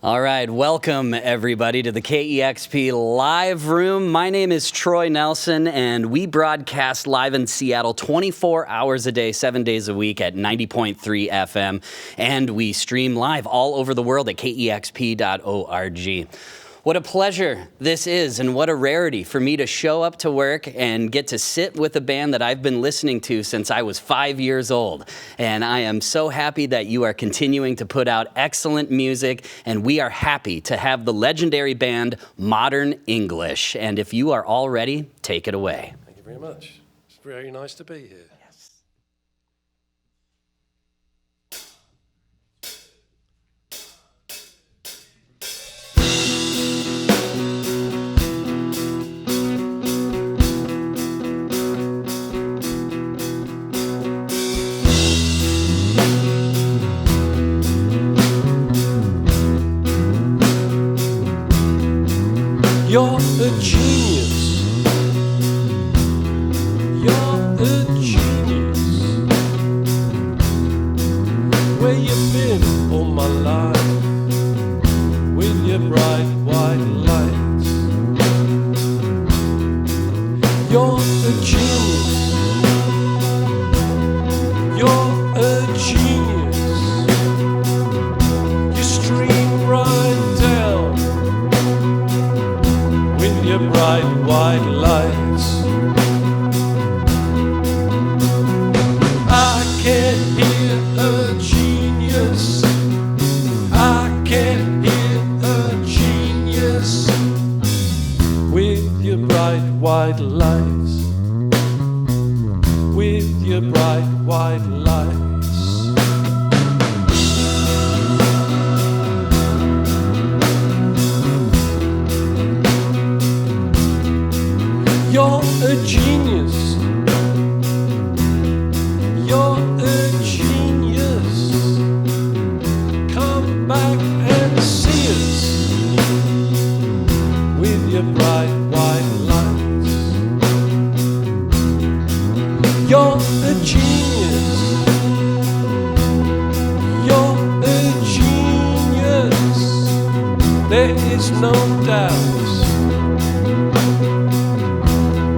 All right, welcome everybody to the KEXP live room. My name is Troy Nelson, and we broadcast live in Seattle 24 hours a day, 7 days a week at 90.3 FM, and we stream live all over the world at KEXP.org. What a pleasure this is, and what a rarity for me to show up to work and get to sit with a band that I've been listening to since I was 5 years old. And I am so happy that you are continuing to put out excellent music, and we are happy to have the legendary band Modern English. And if you are all ready, take it away. Thank you very much. It's very nice to be here. You're a genius. You're a genius. Where you been all my life? With your bright white lights. You're a genius. You're a genius. You stream right down with your bright white lights. I can't hear a genius. I can't hear a genius with your bright white lights. With your bright white lights. You're a genius. You're a genius. Come back and see us with your bright white lights. You're a genius. You're a genius. There is no doubt.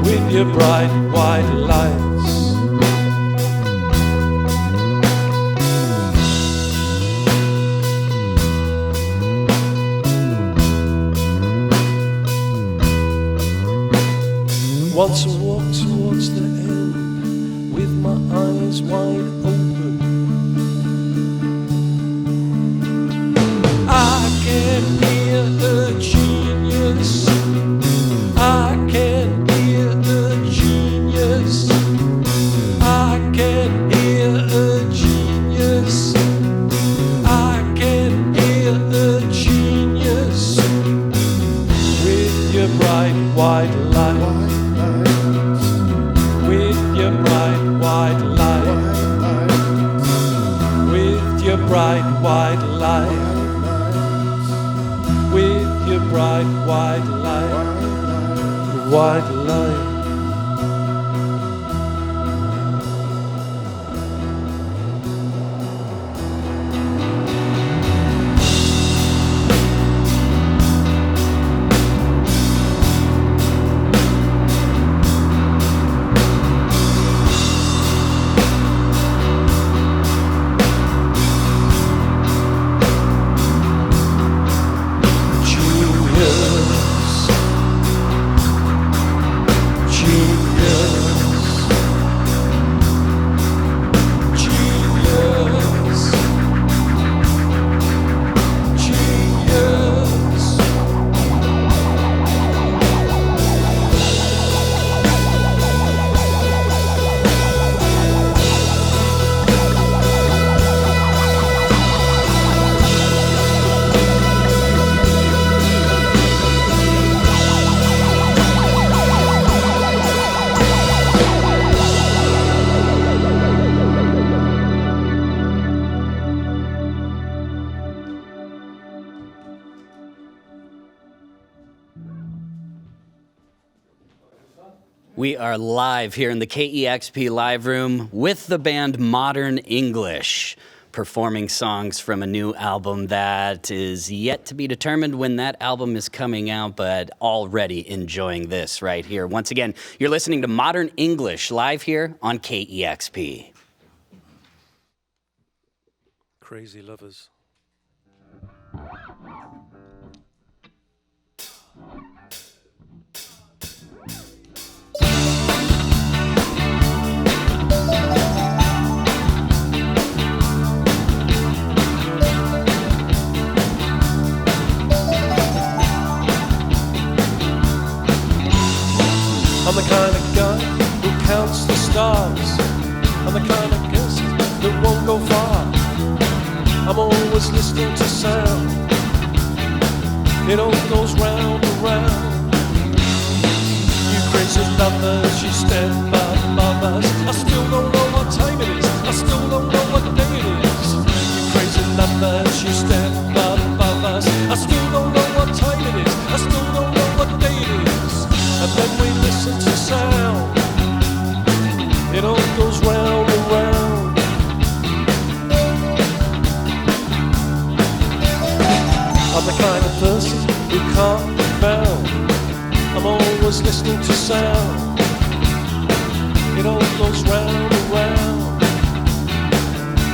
With your bright white lights. Once I walk towards the end with my eyes wide open. I can hear a genius. I can hear a genius. I can hear a genius. I can hear a genius with your bright white light. With your bright white light. With your bright white light. With your bright white light. White light. We are live here in the KEXP live room with the band Modern English. performing songs from a new album that is yet to be determined when that album is coming out, but already enjoying this right here. Once again, you're listening to Modern English live here on KEXP. Crazy lovers. I'm the kind of guy who counts the stars. I'm the kind of guest that won't go far. I'm always listening to sound. It all goes round and round. You crazy lovers, you stand above us. I still don't know what time it is. I still don't know what day it is. You crazy lovers, you stand above us. I still don't know what time it is. I still don't know what day it is. And then we listen to sound. It all goes round and round. I'm the kind of person who can't be found. I'm always listening to sound. It all goes round and round.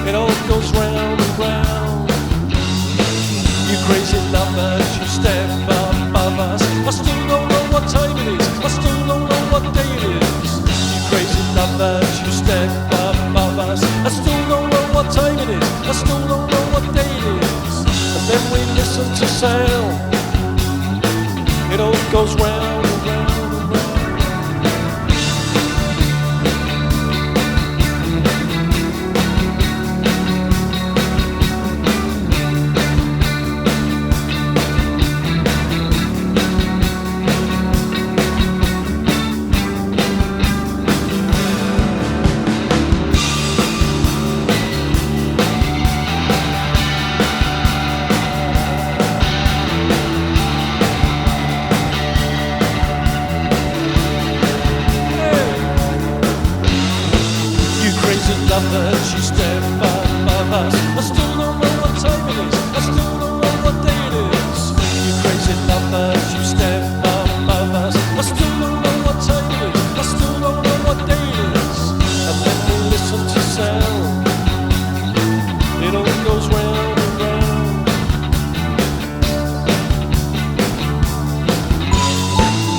It all goes round and round. You crazy lovers, you stand above us. I still don't know what time it is. I still don't know what day it is. You crazy lovers, you stand above us. I still don't know what time it is. I still don't know what day it is. And then we listen to sound. It all goes round and round and round. Lovers, you stand above us. I still don't know what time it is. I still don't know what day it is. You crazy lovers, you stand above us. I still don't know what time it is. I still don't know what day it is. And then we listen to sound. It all goes round and round.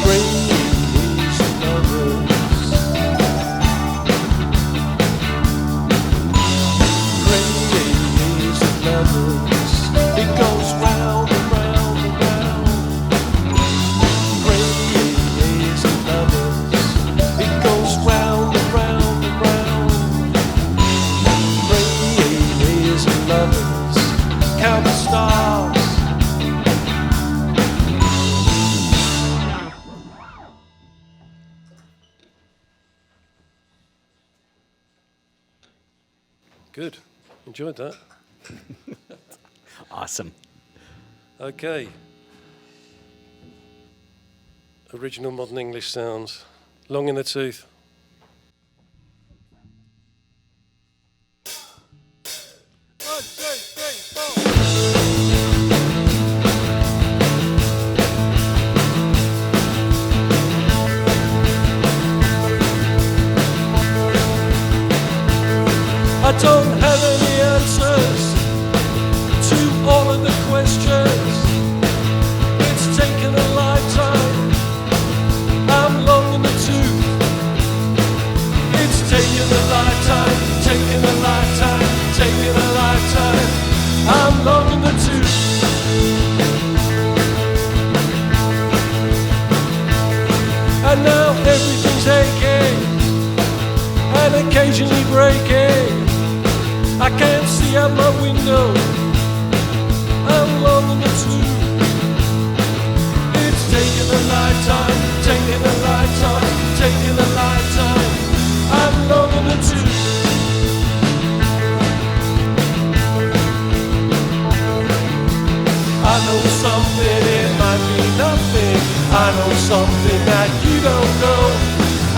Crazy lovers. It goes round and round and round. Crazy lovers. It goes round and round and round. Crazy lovers. Count the stars. Good. Enjoyed that. Awesome. Okay. Original modern English sounds. Long in the tooth. One, two, three, four. I don't have any answers to all of the questions. It's taken a lifetime. I'm long in the tooth. It's taken a lifetime, taken a lifetime, taken a lifetime. I'm long in the tooth. And now everything's aching and occasionally breaking. I can't see out my window. I'm long in the tooth. It's taken a lifetime, taken a lifetime, taken a lifetime. I'm long in the tooth. I know something, it might be nothing. I know something that you don't know.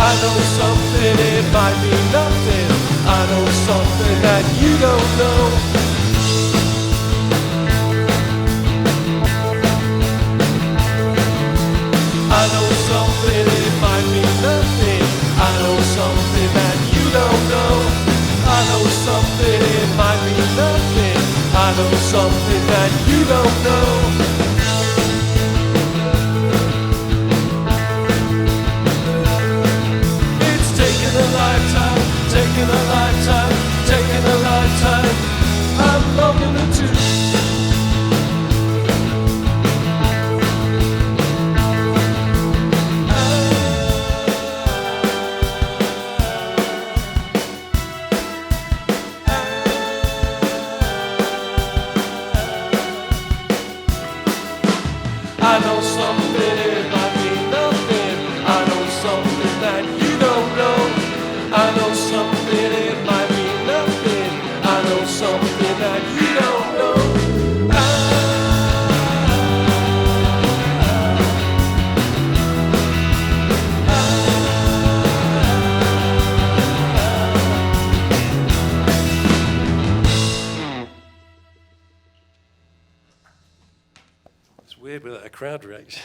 I know something, it might be nothing. I know something that you don't know. something that you don't know. It's taken a lifetime, taken a lifetime, taken a lifetime. I'm longing to. I know something, it might mean nothing. I know something that you don't know. I know something, it might mean nothing. I know something that you don't know. It's weird without a crowd reaction.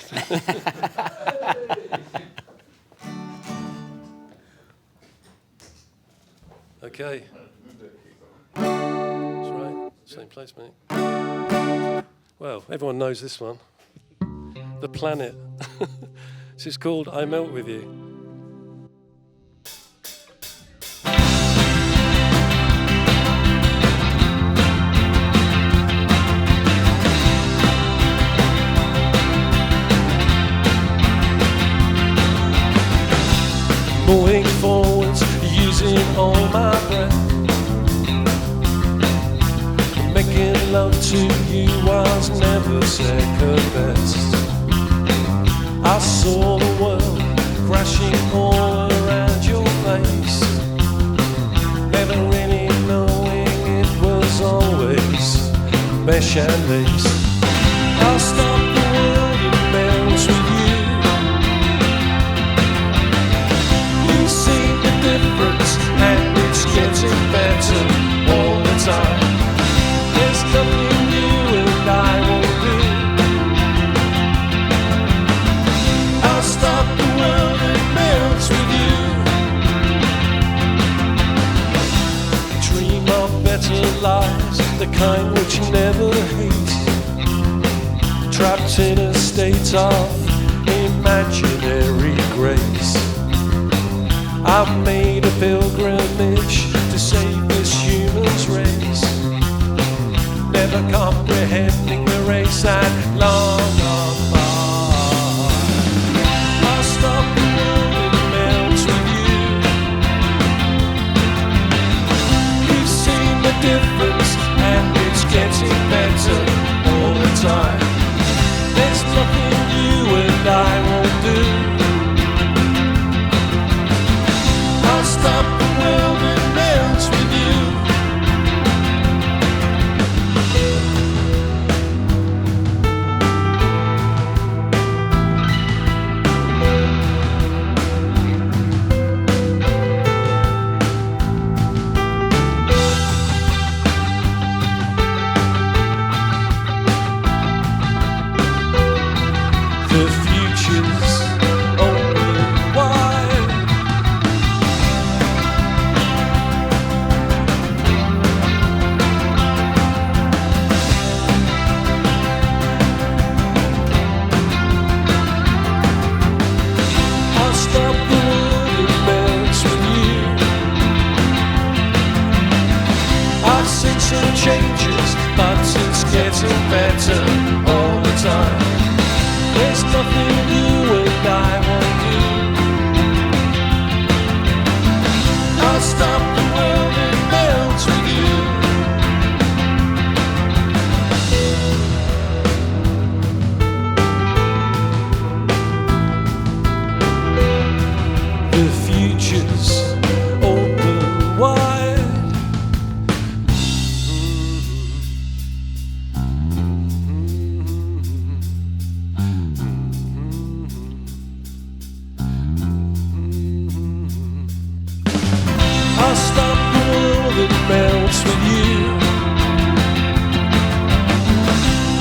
Okay. That's right. Same place, mate. Well, everyone knows this one. The Planet. This is called I Melt With You. Moving forwards, using all my breath. Making love to you was never second best. I saw the world crashing all around your face, never really knowing it was always mesh and lace. I'll stop the world, it melts with you. You see the difference, and it's getting better all the time. There's nothing you and I won't do. I'll stop the world, it melts with you. Dream of better lives, the kind which never hate. Trapped in a state of imaginary grace. I've made a pilgrimage to save this human's race, never comprehending the race and long gone by. I'll stop the world, it melts with you. You've seen the difference, and it's getting better all the time. There's nothing you and I won't do. I'll stop the world, it melts with you. The future's open wide. I'll stop the world, it melts with you. I've seen some changes, but it's getting better all the time. There's nothing you and I won't do. I'll stop the world, it melts with you. The future's open wide. I'll stop the world, it melts with you.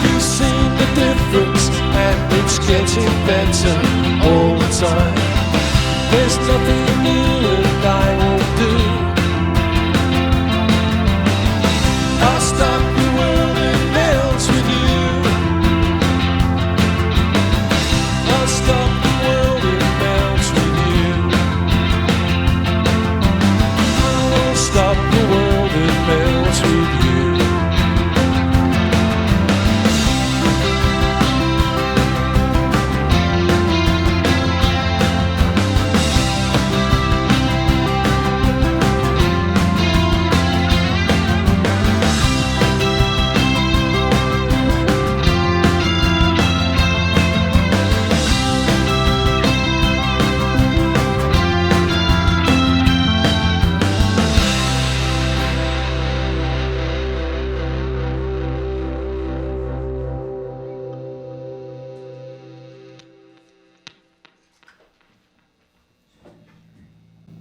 You've seen the difference, and it's getting better all the time. There's nothing you and I won't do. I'll stop the world, it melts.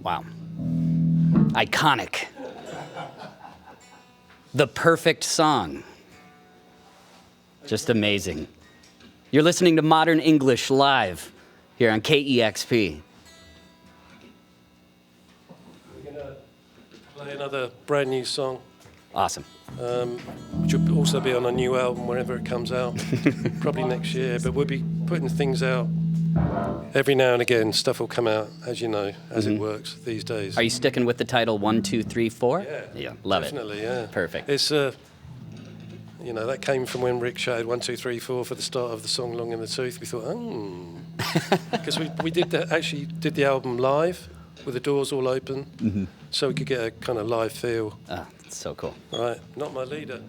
Wow. Iconic. The perfect song. Just amazing. You're listening to Modern English live here on KEXP. We're going to play another brand new song, Awesome. which will also be on a new album whenever it comes out, probably next year. But we'll be putting things out every now and again. Stuff will come out, as you know, as it works these days. Are you sticking with the title 1, 2, 3, 4? Yeah, Love definitely, it. yeah. Perfect. It's you know, that came from when Rick showed 1, 2, 3, 4 for the start of the song "Long in the Tooth." We thought, because we did did the album live with the doors all open, so we could get a kind of live feel. Oh, that's so cool. All right, not my leader.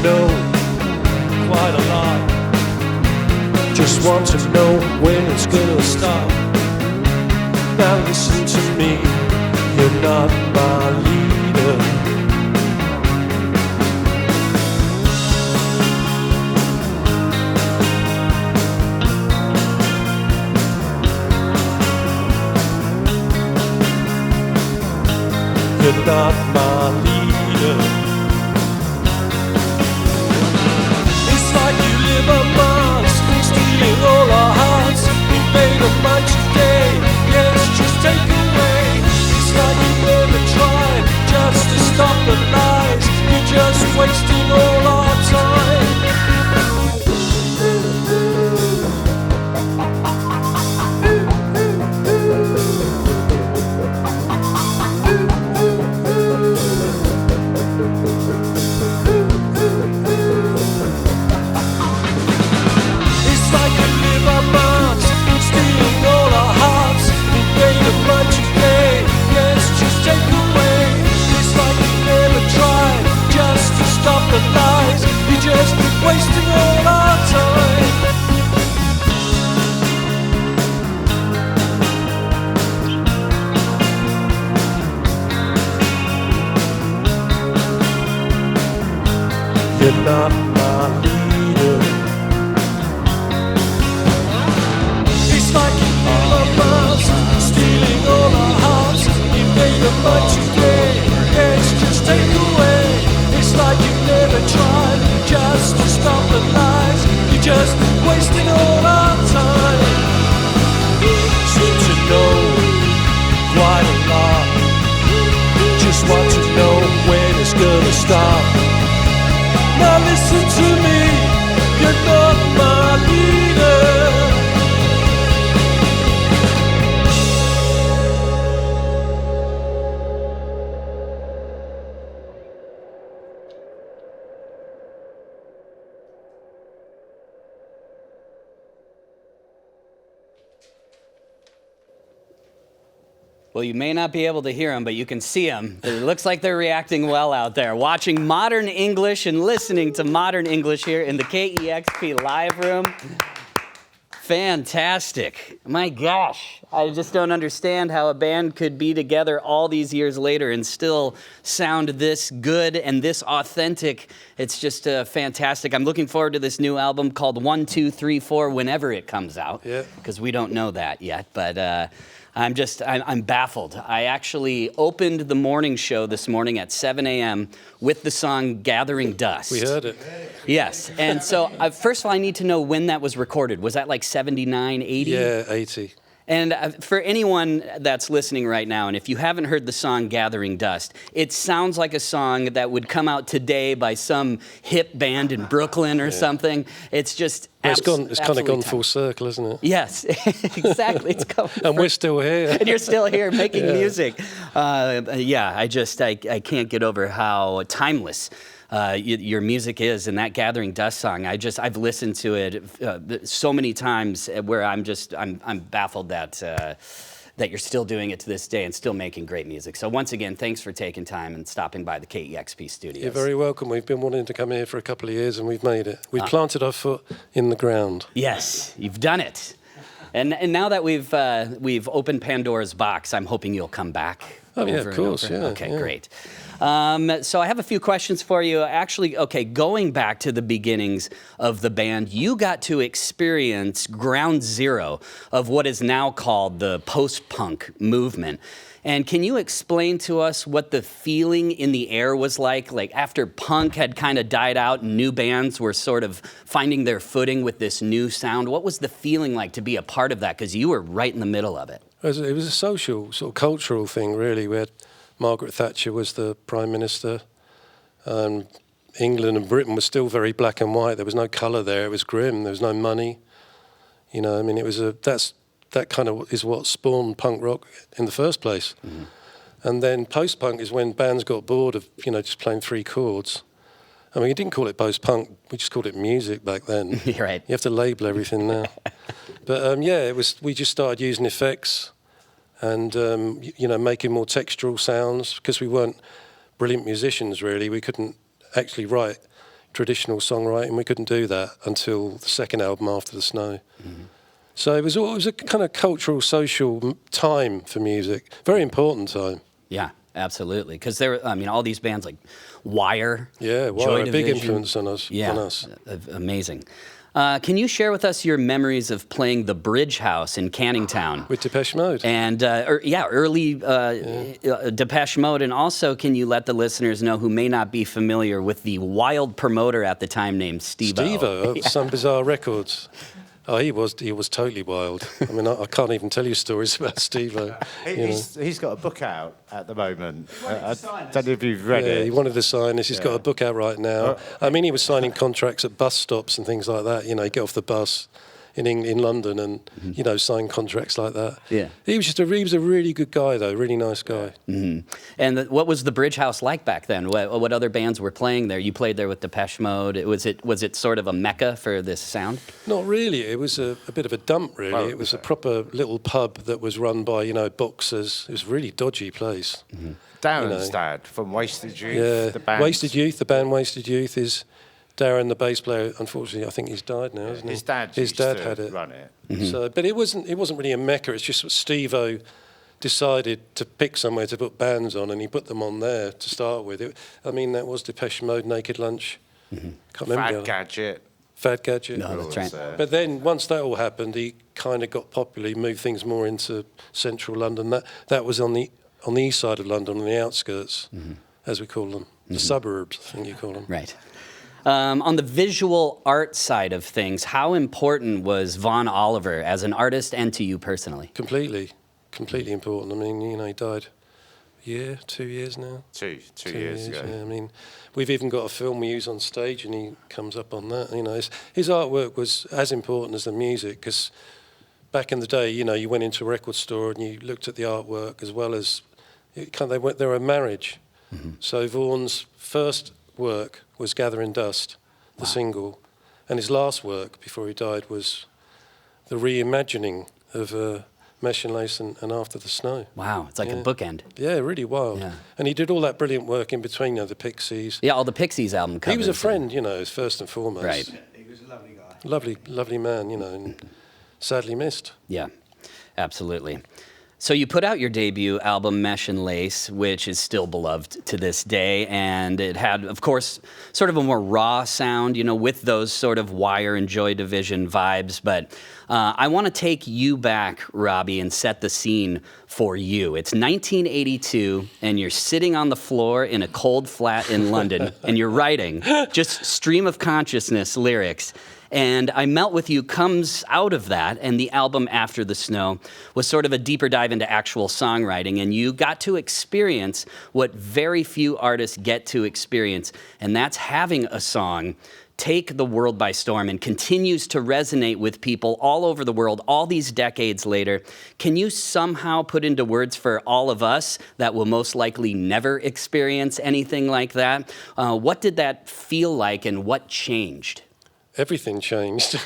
Know quite a lot. Just want to know when it's gonna stop. Now listen to me, you're not my leader. You're not my leader. Stealing all our hearts, invade a bunch today. Yes, just take away. It's like you never tried just to stop the lies. You're just wasting all our time. Just wasting all our time. You're not my leader. It's like you love us, stealing all our hearts. You made a bunch today. Yes, just take away. It's like you never tried just to stop the lies. You're just wasting all our time. Seem to know quite a lot. Just want to know when it's gonna stop. Now listen to me, you're not my leader. Well, you may not be able to hear them, but you can see them. It looks like they're reacting well out there, watching Modern English and listening to Modern English here in the KEXP live room. Fantastic. My gosh, I just don't understand how a band could be together all these years later and still sound this good and this authentic. It's just fantastic. I'm looking forward to this new album called 1, 2, 3, 4 whenever it comes out, because we don't know that yet, but I'm baffled. I actually opened the morning show this morning at 7 a.m. with the song Gathering Dust. We heard it. Yes, and so first of all, I need to know when that was recorded. Was that like 79, 80? Yeah, 80. And for anyone that's listening right now, and if you haven't heard the song Gathering Dust, it sounds like a song that would come out today by some hip band in Brooklyn or something. It's just it's kind of gone full circle, isn't it? Yes, exactly. It's and we're still here. And you're still here making music. I can't get over how timeless your music is, and that Gathering Dust song. I've listened to it so many times where I'm baffled that that you're still doing it to this day and still making great music. So once again, thanks for taking time and stopping by the KEXP studios. You're very welcome. We've been wanting to come here for a couple of years, and we've made it. We've planted our foot in the ground. Yes, you've done it. And now that we've opened Pandora's box, I'm hoping you'll come back. Oh, yeah, of course, yeah. Okay, great. So I have a few questions for you. Actually, okay, going back to the beginnings of the band, you got to experience ground zero of what is now called the post-punk movement. And can you explain to us what the feeling in the air was like after punk had kind of died out and new bands were sort of finding their footing with this new sound? What was the feeling like to be a part of that? Because you were right in the middle of it. It was a social, sort of cultural thing, really. We had Margaret Thatcher was the Prime Minister. England and Britain were still very black and white. There was no colour there. It was grim. There was no money. You know, I mean, that kind of is what spawned punk rock in the first place. Mm-hmm. And then post-punk is when bands got bored of, just playing three chords. I mean, you didn't call it post-punk. We just called it music back then. You're right. You have to label everything now. But, we just started using effects and, making more textural sounds because we weren't brilliant musicians, really. We couldn't actually write traditional songwriting. We couldn't do that until the second album, After the Snow. Mm-hmm. So it was a kind of cultural, social time for music. Very important time. Yeah, absolutely. Because all these bands like Wire. Yeah, Wire, Joy a big Division. influence on us. Yeah, amazing. Can you share with us your memories of playing the Bridge House in Canning Town? With Depeche Mode. And, early Depeche Mode. And also, can you let the listeners know who may not be familiar with the wild promoter at the time named Steve-O? Steve-O, of Some Bizarre Records. Oh, he was totally wild. I mean, I can't even tell you stories about Steve-O. He's got a book out at the moment. I don't know if you've read it. He wanted to sign this. He's got a book out right now. I mean, he was signing contracts at bus stops and things like that. He'd get off the bus in London and, sign contracts like that. Yeah. He was a really good guy, though, really nice guy. Mm-hmm. And what was the Bridge House like back then? What other bands were playing there? You played there with Depeche Mode. Was it sort of a mecca for this sound? Not really. It was a bit of a dump, really. It was a proper little pub that was run by, boxers. It was a really dodgy place. Mm-hmm. Darren's dad from Wasted Youth. Yeah, the band. Wasted Youth. The band Wasted Youth is Darren, the bass player. Unfortunately, I think he's died now, isn't he? His dad had it. Run it. Mm-hmm. So, but it wasn't really a mecca. It's just what Steve-O decided to pick somewhere to put bands on, and he put them on there to start with. That was Depeche Mode, Naked Lunch. Mm-hmm. Can't remember. Fad Gadget. No, that's right. But then once that all happened, he kind of got popular. He moved things more into central London. That was on the east side of London, on the outskirts, as we call them, the suburbs, I think you call them. Right. On the visual art side of things, how important was Vaughn Oliver as an artist and to you personally? Completely important. I mean, he died 2 years now. Two years ago. Yeah. I mean, we've even got a film we use on stage, and he comes up on that. His artwork was as important as the music, because back in the day, you went into a record store and you looked at the artwork as well as they were a marriage. Mm-hmm. So Vaughn's first work was Gathering Dust, the single, and his last work before he died was the reimagining of Mesh and Lace and After the Snow. Wow, it's like a bookend. Yeah, really wild. Yeah. And he did all that brilliant work in between, the Pixies. Yeah, all the Pixies album covers. He was a friend, first and foremost. Right. He was a lovely guy. Lovely man, and sadly missed. Yeah, absolutely. So you put out your debut album, Mesh and Lace, which is still beloved to this day, and it had, of course, sort of a more raw sound, with those sort of Wire and Joy Division vibes. But I want to take you back, Robbie, and set the scene for you. It's 1982, and you're sitting on the floor in a cold flat in London, and you're writing just stream of consciousness lyrics. And I Melt With You comes out of that, and the album After the Snow was sort of a deeper dive into actual songwriting, and you got to experience what very few artists get to experience, and that's having a song take the world by storm and continues to resonate with people all over the world all these decades later. Can you somehow put into words for all of us that will most likely never experience anything like that? What did that feel like, and what changed? everything changed.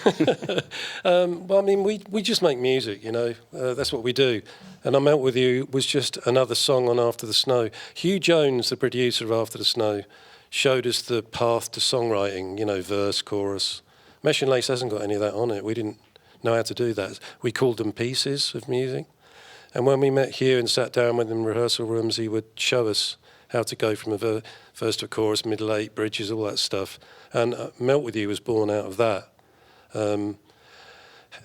Well, I mean, we just make music, you know. That's what we do. And I'm Out With You was just another song on After the Snow. Hugh Jones, the producer of After the Snow, showed us the path to songwriting, you know, verse, chorus. Mesh and Lace hasn't got any of that on it. We didn't know how to do that. We called them pieces of music. And when we met Hugh and sat down with him in rehearsal rooms, he would show us how to go from a verse to a chorus, middle eight, bridges, all that stuff. And Melt With You was born out of that.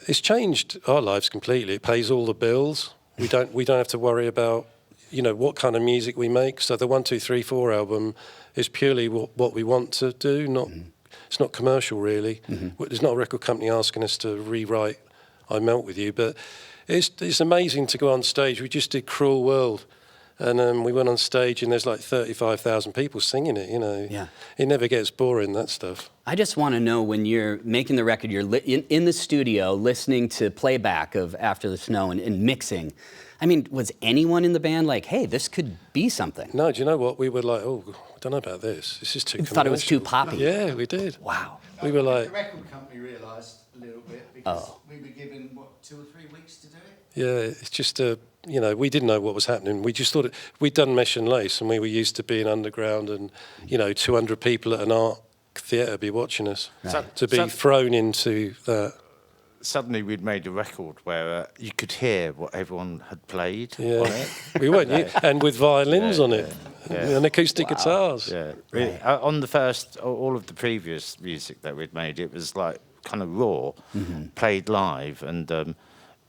It's changed our lives completely. It pays all the bills. We don't have to worry about, you know, what kind of music we make. So the 1, 2, 3, 4 album is purely what we want to do. It's not commercial really. There's not a record company asking us to rewrite I Melt With You. But it's amazing to go on stage. We just did Cruel World. And we went on stage and there's like 35,000 people singing it, you know. Yeah. It never gets boring, that stuff. I just want to know, when you're making the record, you're in the studio listening to playback of After the Snow and mixing. I mean, was anyone in the band like, hey, this could be something? No, do you know what? We were like, oh, I don't know about this. This is too commercial. Thought it was too poppy. Yeah, we did. Wow. We were like... The record company realised a little bit because we were given, 2 or 3 weeks to do it? Yeah, it's just you know, we didn't know what was happening. We just thought we'd done Mesh and Lace, and we were used to being underground, and you know, 200 people at an art theatre be watching us. Right. To be thrown into that. Suddenly, we'd made a record where you could hear what everyone had played on it. We weren't, and with violins on it, and acoustic guitars. Yeah, really. On the first, all of the previous music that we'd made, it was like kind of raw, played live, and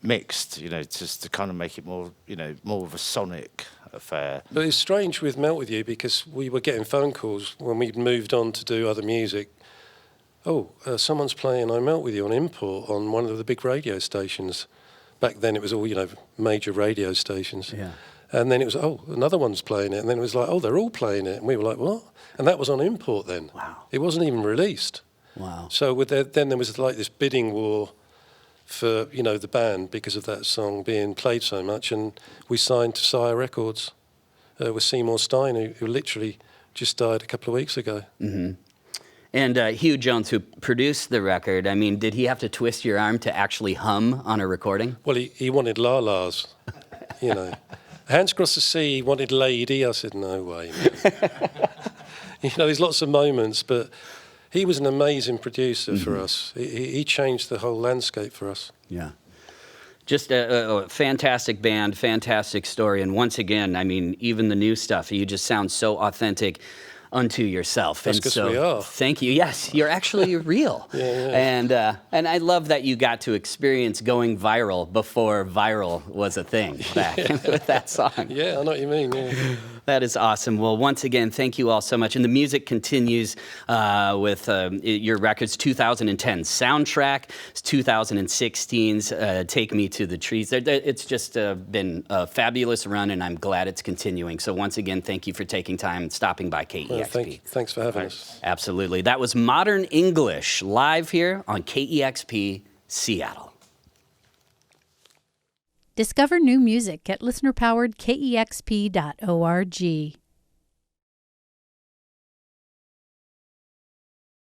mixed, you know, just to kind of make it more, you know, more of a sonic affair. But it's strange with Melt With You because we were getting phone calls when we'd moved on to do other music. Oh, someone's playing I Melt With You on import on one of the big radio stations. Back then it was all, you know, major radio stations. Yeah. And then it was, oh, another one's playing it. And then it was like, oh, they're all playing it. And we were like, what? And that was on import then. Wow. It wasn't even released. Wow. So then there was like this bidding war for, you know, the band because of that song being played so much, and we signed to Sire Records with Seymour Stein, who literally just died a couple of weeks ago. And Hugh Jones, who produced the record, I mean, did he have to twist your arm to actually hum on a recording? Well, he wanted la-las, you know. Hands Across the Sea, he wanted Lady. I said, no way, man. You know, there's lots of moments, but he was an amazing producer for us. He changed the whole landscape for us. Yeah. Just a fantastic band, fantastic story. And once again, I mean, even the new stuff, you just sound so authentic unto yourself. That's because we are. Thank you. Yes, you're actually real. Yeah. And I love that you got to experience going viral before viral was a thing back with that song. Yeah, I know what you mean. Yeah. That is awesome. Well, once again, thank you all so much. And the music continues with your record's 2010 soundtrack, 2016's Take Me to the Trees. It's just been a fabulous run, and I'm glad it's continuing. So once again, thank you for taking time and stopping by KEXP. Well, thanks for having us. Absolutely. That was Modern English live here on KEXP Seattle. Discover new music at listener-powered KEXP.org.